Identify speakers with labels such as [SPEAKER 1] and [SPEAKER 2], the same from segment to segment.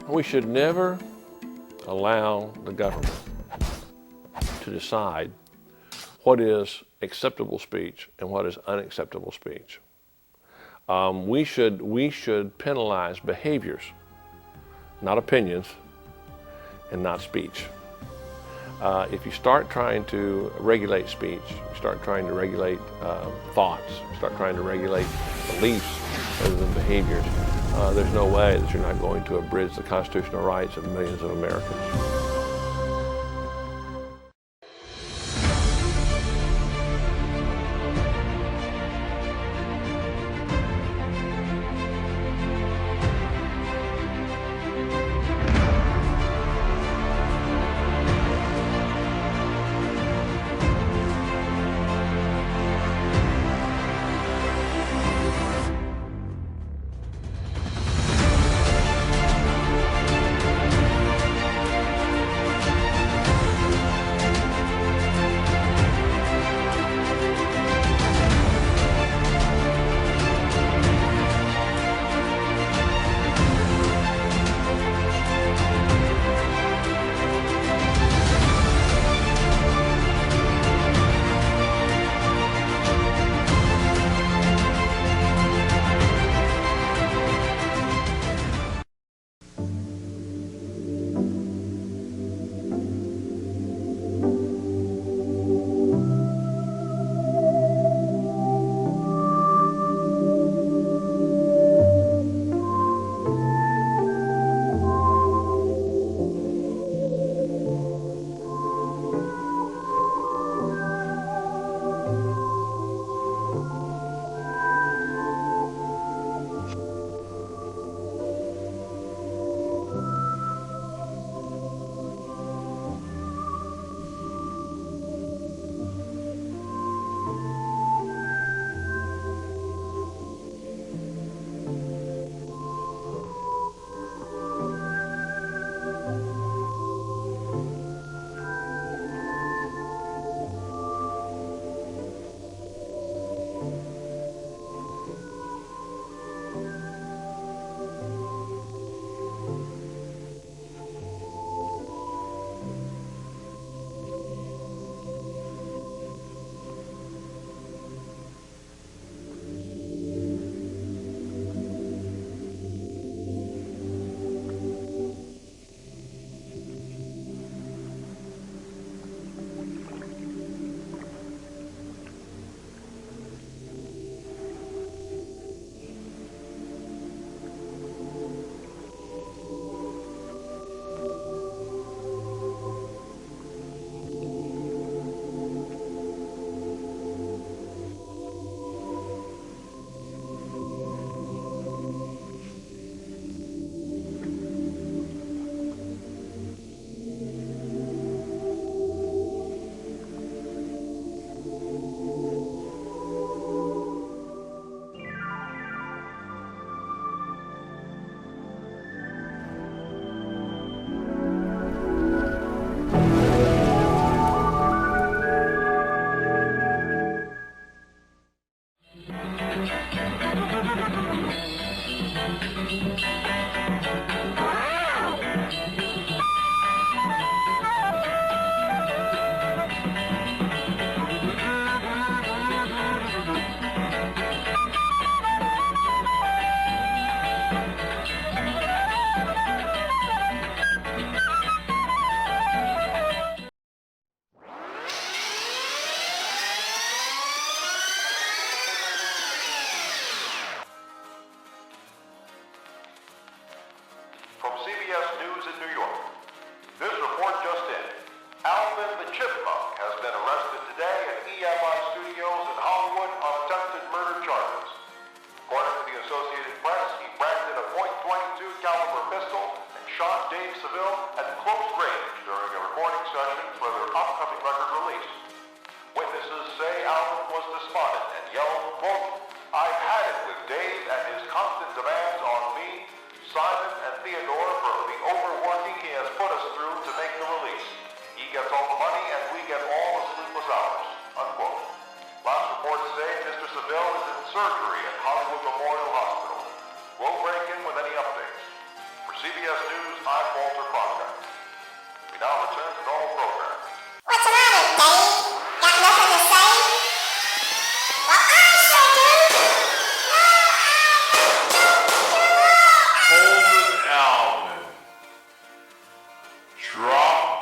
[SPEAKER 1] We should never allow the government to decide what is acceptable speech and what is unacceptable speech. We should penalize behaviors, not opinions, and not speech. If you start trying to regulate speech, you start trying to regulate thoughts, you start trying to regulate beliefs rather than behaviors, there's no way that you're not going to abridge the constitutional rights of millions of Americans.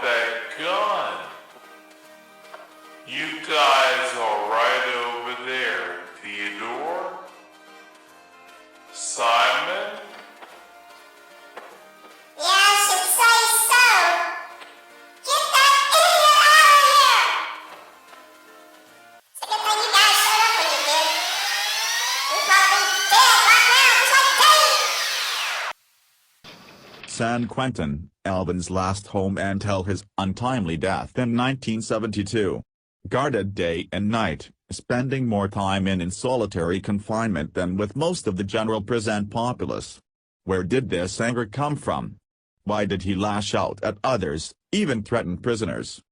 [SPEAKER 2] drop that gun. You guys are right over there. Theodore? Simon?
[SPEAKER 3] Yeah, I should say so. Get that idiot out of here! It's a good thing you guys showed up when you did. You'd probably be dead right now, just like Dave.
[SPEAKER 4] San Quentin, Alvin's last home until his untimely death in 1972. Guarded day and night, spending more time in solitary confinement than with most of the general prison populace. Where did this anger come from? Why did he lash out at others, even threaten prisoners?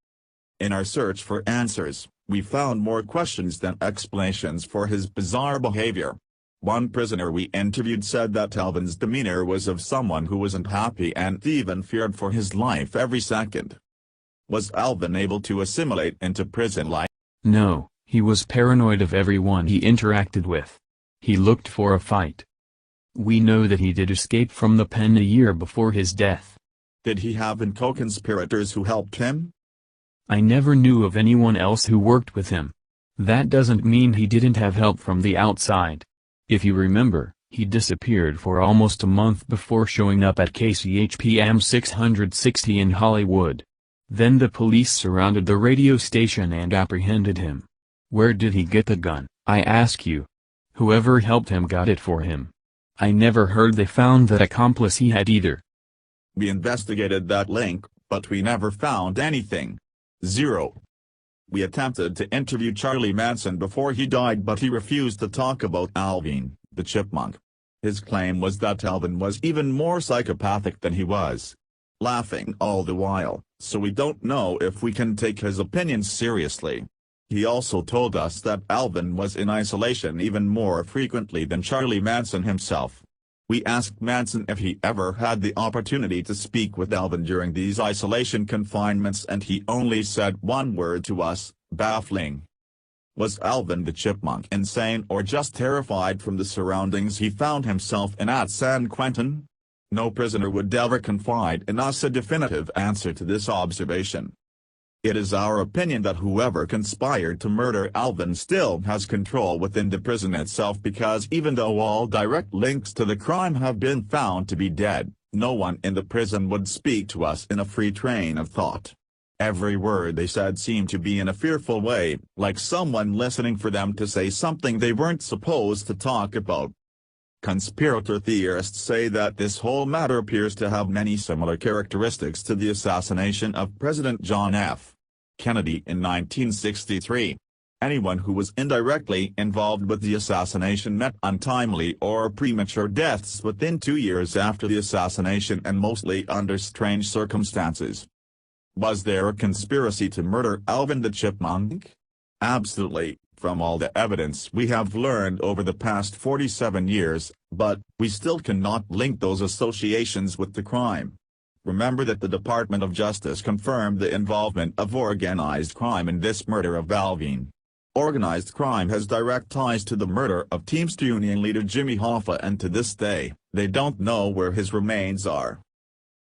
[SPEAKER 4] In our search for answers, we found more questions than explanations for his bizarre behavior. One prisoner we interviewed said that Alvin's demeanor was of someone who wasn't happy and even feared for his life every second. Was Alvin able to assimilate into prison life?
[SPEAKER 5] No, he was paranoid of everyone he interacted with. He looked for a fight. We know that he did escape from the pen a year before his death.
[SPEAKER 4] Did he have co-conspirators who helped him?
[SPEAKER 5] I never knew of anyone else who worked with him. That doesn't mean he didn't have help from the outside. If you remember, he disappeared for almost a month before showing up at KCHPM 660 in Hollywood. Then the police surrounded the radio station and apprehended him. Where did he get the gun, I ask you? Whoever helped him got it for him. I never heard they found that accomplice he had either.
[SPEAKER 4] We investigated that link, but we never found anything. Zero. We attempted to interview Charlie Manson before he died, but he refused to talk about Alvin, the chipmunk. His claim was that Alvin was even more psychopathic than he was. Laughing all the while, so we don't know if we can take his opinions seriously. He also told us that Alvin was in isolation even more frequently than Charlie Manson himself. We asked Manson if he ever had the opportunity to speak with Alvin during these isolation confinements, and he only said one word to us: baffling. Was Alvin the chipmunk insane or just terrified from the surroundings he found himself in at San Quentin? No prisoner would ever confide in us a definitive answer to this observation. It is our opinion that whoever conspired to murder Alvin still has control within the prison itself, because even though all direct links to the crime have been found to be dead, no one in the prison would speak to us in a free train of thought. Every word they said seemed to be in a fearful way, like someone listening for them to say something they weren't supposed to talk about. Conspirator theorists say that this whole matter appears to have many similar characteristics to the assassination of President John F. Kennedy in 1963. Anyone who was indirectly involved with the assassination met untimely or premature deaths within 2 years after the assassination, and mostly under strange circumstances. Was there a conspiracy to murder Alvin the Chipmunk? Absolutely, from all the evidence we have learned over the past 47 years, but we still cannot link those associations with the crime. Remember that the Department of Justice confirmed the involvement of organized crime in this murder of Alvin. Organized crime has direct ties to the murder of Teamster Union leader Jimmy Hoffa, and to this day, they don't know where his remains are.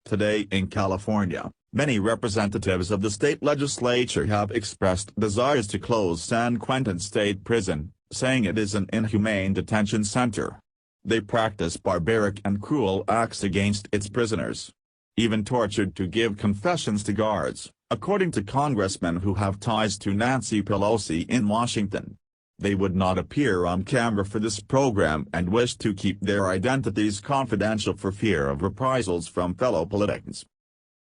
[SPEAKER 4] Today in California, many representatives of the state legislature have expressed desires to close San Quentin State Prison, saying it is an inhumane detention center. They practice barbaric and cruel acts against its prisoners. Even tortured to give confessions to guards, according to congressmen who have ties to Nancy Pelosi in Washington. They would not appear on camera for this program and wish to keep their identities confidential for fear of reprisals from fellow politicians.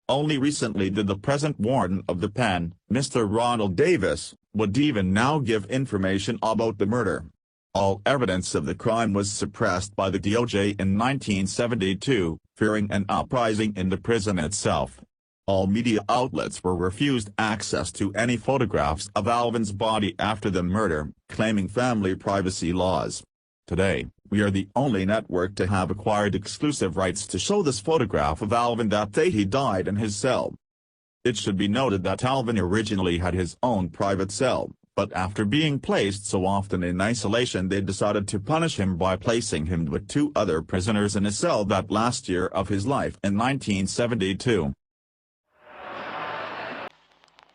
[SPEAKER 4] Only recently did the present warden of the pen, Mr. Ronald Davis, would even now give information about the murder. All evidence of the crime was suppressed by the DOJ in 1972, fearing an uprising in the prison itself. All media outlets were refused access to any photographs of Alvin's body after the murder, claiming family privacy laws. Today, we are the only network to have acquired exclusive rights to show this photograph of Alvin that day he died in his cell. It should be noted that Alvin originally had his own private cell, but after being placed so often in isolation they decided to punish him by placing him with 2 other prisoners in a cell that last year of his life in 1972.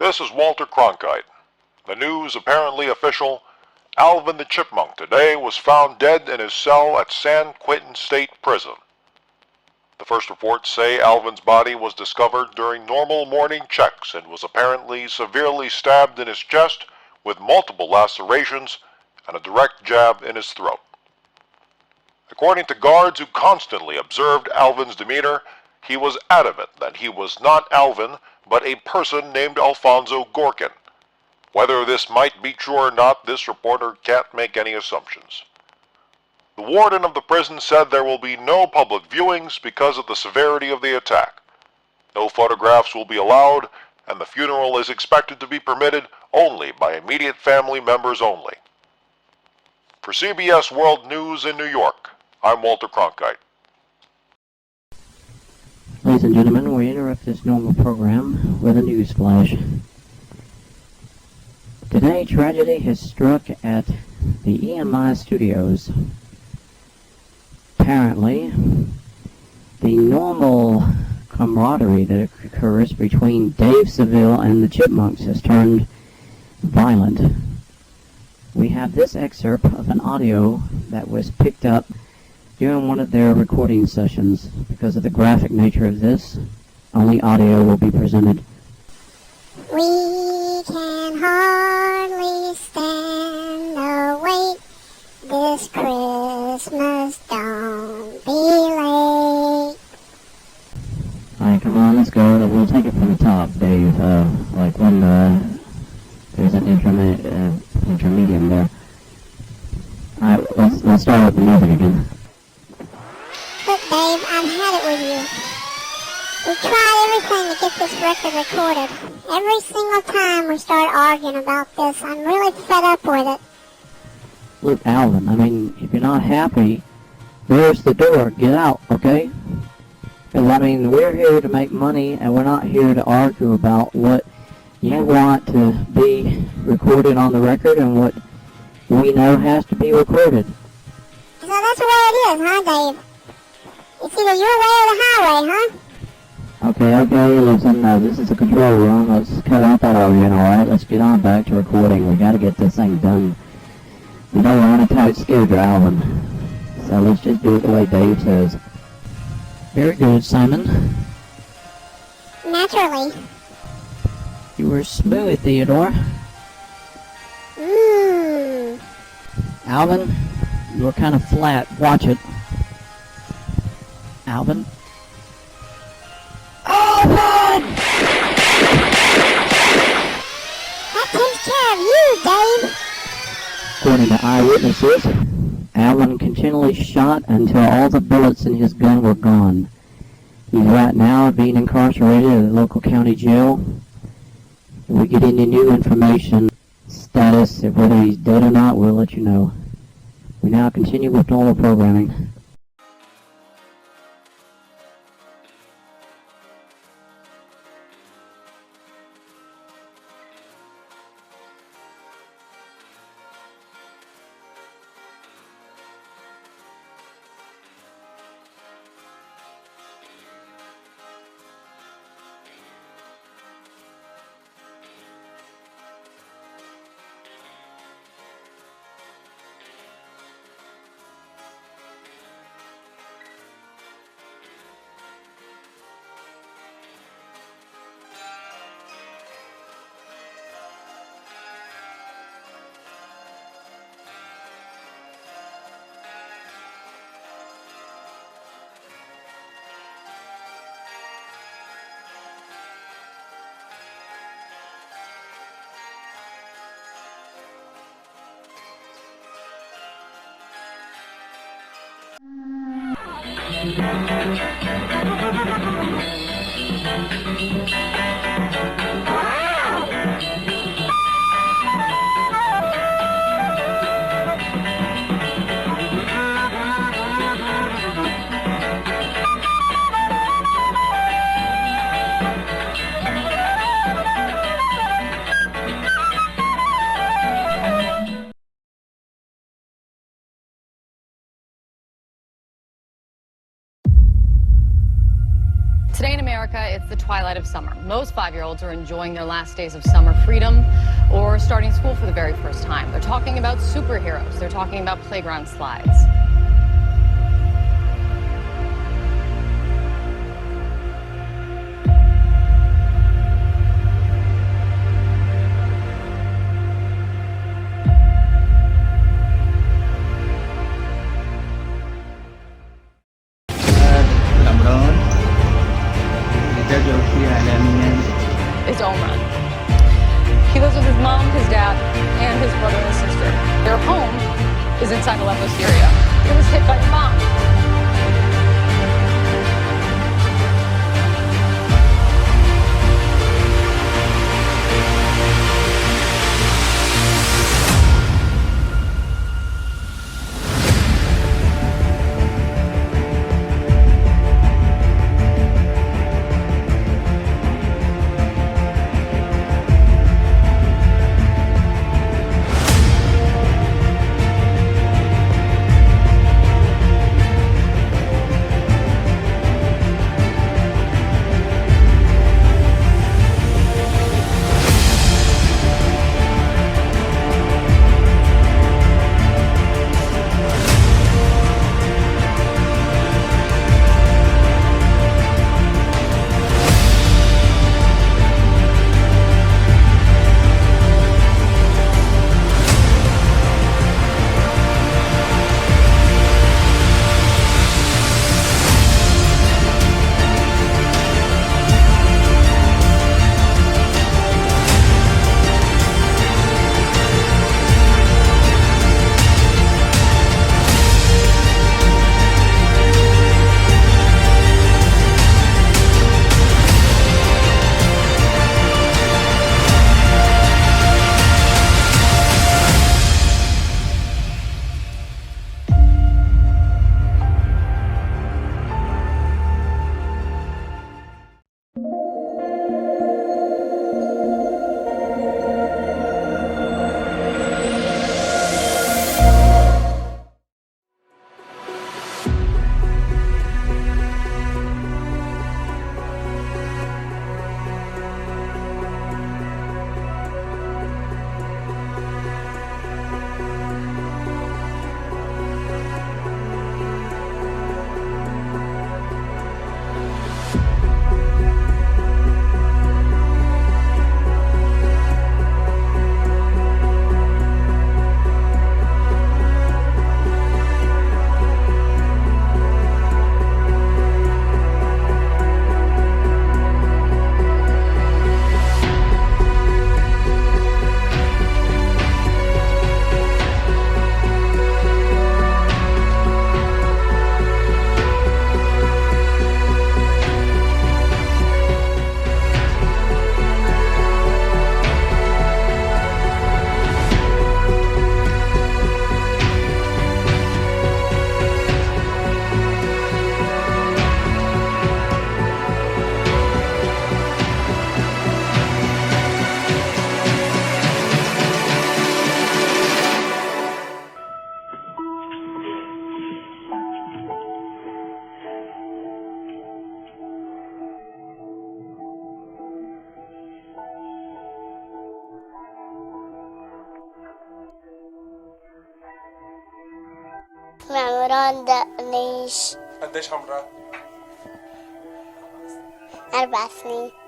[SPEAKER 6] This is Walter Cronkite. The news apparently official. Alvin the Chipmunk today was found dead in his cell at San Quentin State Prison. The first reports say Alvin's body was discovered during normal morning checks and was apparently severely stabbed in his chest with multiple lacerations and a direct jab in his throat. According to guards who constantly observed Alvin's demeanor, he was adamant that he was not Alvin, but a person named Alfonso Gorkin. Whether this might be true or not, this reporter can't make any assumptions. The warden of the prison said there will be no public viewings because of the severity of the attack. No photographs will be allowed, and the funeral is expected to be permitted only by immediate family members only. For CBS World News in New York, I'm Walter Cronkite.
[SPEAKER 7] Ladies and gentlemen, we interrupt this normal program with a news flash. Today, tragedy has struck at the EMI studios. Apparently, the normal camaraderie that occurs between Dave Seville and the Chipmunks has turned violent. We have this excerpt of an audio that was picked up during one of their recording sessions. Because of the graphic nature of this, only audio will be presented.
[SPEAKER 3] We can hardly stand the wait this Christmas. Don't be late.
[SPEAKER 7] Alright, come on, let's go. We'll take it from the top, Dave. Like when there's an intermediate there. Alright, let's start with the music again.
[SPEAKER 3] Look, Dave, I've had it with you. We tried everything to get this record recorded. Every single time we start arguing about this, I'm really fed up with it.
[SPEAKER 7] Look, Alvin, I mean, if you're not happy, there's the door. Get out, okay? Because, I mean, we're here to make money, and we're not here to argue about what you want to be recorded on the record and what we know has to be recorded.
[SPEAKER 3] So that's the way it is, huh, Dave? It's either your way or the highway, huh?
[SPEAKER 7] Okay, listen, this is the control room. Let's cut out that arguing, alright? Let's get on back to recording. We gotta get this thing done. We know we're on a tight schedule, Alvin. So let's just do it the way Dave says. Very good, Simon.
[SPEAKER 3] Naturally.
[SPEAKER 7] You were smooth, Theodore. Alvin, you were kind of flat. Watch it. Alvin? Alvin!
[SPEAKER 3] That takes care of you, Dave.
[SPEAKER 7] According to eyewitnesses, Alvin continually shot until all the bullets in his gun were gone. He's right now being incarcerated at the local county jail. If we get any new information, status, of whether he's dead or not, we'll let you know. We now continue with normal programming.
[SPEAKER 8] Today in America, America, it's the twilight of summer. Most 5-year-olds are enjoying their last days of summer freedom or starting school for the very first time. They're talking about superheroes. They're talking about playground slides. Is Omran. He lives with his mom, his dad, and his brother and sister. Their home is inside Aleppo, Syria. It was hit by a bomb.
[SPEAKER 3] معمران دقنيش
[SPEAKER 9] قديش عمرك؟
[SPEAKER 3] 4 سنين.